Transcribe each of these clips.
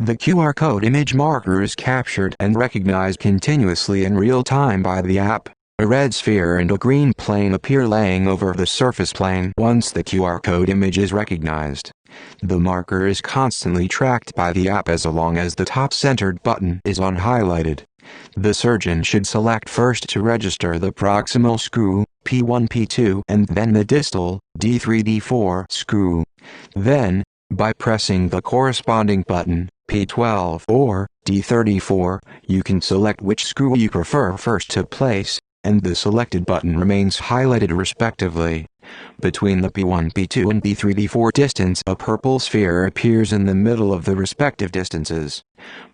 The QR code image marker is captured and recognized continuously in real time by the app. A red sphere and a green plane appear laying over the surface plane once the QR code image is recognized. The marker is constantly tracked by the app as long as the top centered button is unhighlighted. The surgeon should select first to register the proximal screw, P1 P2, and then the distal, D3 D4 screw. Then, by pressing the corresponding button, P12 or D34, you can select which screw you prefer first to place, and the selected button remains highlighted respectively. Between the P1, P2 and D3, D4 distance, a purple sphere appears in the middle of the respective distances.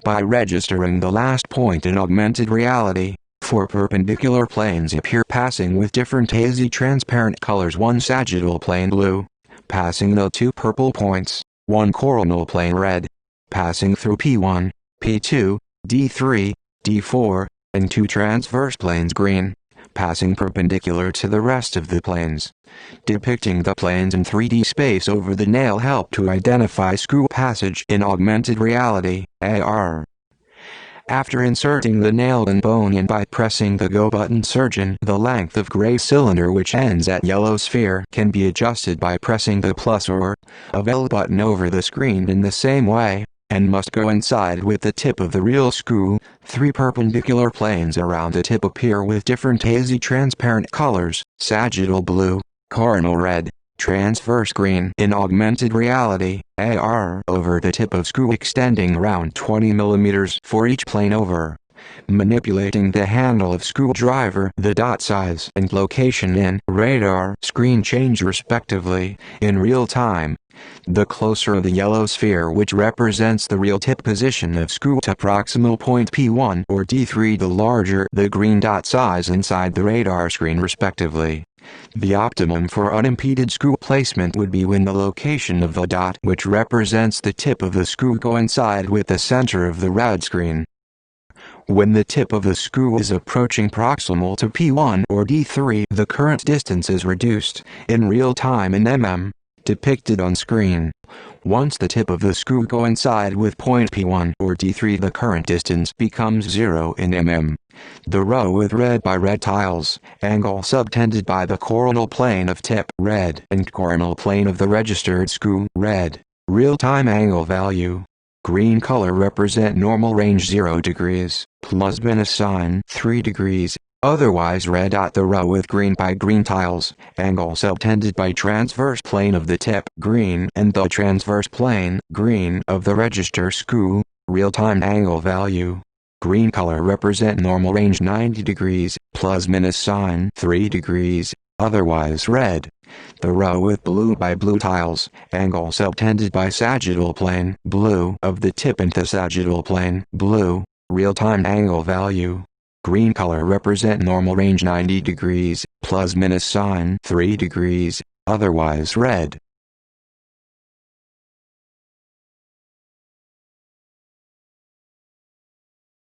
By registering the last point in augmented reality, 4 perpendicular planes appear passing with different hazy transparent colors: 1 sagittal plane blue, passing the 2 purple points, 1 coronal plane red, passing through P1, P2, D3, D4, and 2 transverse planes green, passing perpendicular to the rest of the planes. Depicting the planes in 3D space over the nail help to identify screw passage in augmented reality, AR. After inserting the nail and bone in by pressing the Go button, the length of gray cylinder which ends at yellow sphere can be adjusted by pressing the plus or L button over the screen in the same way, and must coincide with the tip of the real screw. 3 perpendicular planes around the tip appear with different hazy transparent colors: sagittal blue, coronal red, transverse green in augmented reality, AR, over the tip of screw extending around 20 mm for each plane over. Manipulating the handle of screwdriver, the dot size and location in radar screen change respectively, in real time. The closer the yellow sphere which represents the real tip position of screw to proximal point P1 or D3, the larger the green dot size inside the radar screen respectively. The optimum for unimpeded screw placement would be when the location of the dot which represents the tip of the screw coincide with the center of the rad screen. When the tip of the screw is approaching proximal to P1 or D3, the current distance is reduced, in real time in mm, depicted on screen. Once the tip of the screw coincide with point P1 or D3, the current distance becomes 0 in mm. The row with red by red tiles, angle subtended by the coronal plane of tip, red, and coronal plane of the registered screw, red. Real-time angle value. Green color represent normal range 0 degrees, plus minus sign 3 degrees, otherwise red. The row with green by green tiles, angle subtended by transverse plane of the tip, green, and the transverse plane, green, of the register screw, real-time angle value. Green color represent normal range 90 degrees, plus minus sign 3 degrees, otherwise red. The row with blue by blue tiles, angle subtended by sagittal plane, blue, of the tip and the sagittal plane, blue, real-time angle value. Green color represent normal range 90 degrees, plus minus sign 3 degrees, otherwise red.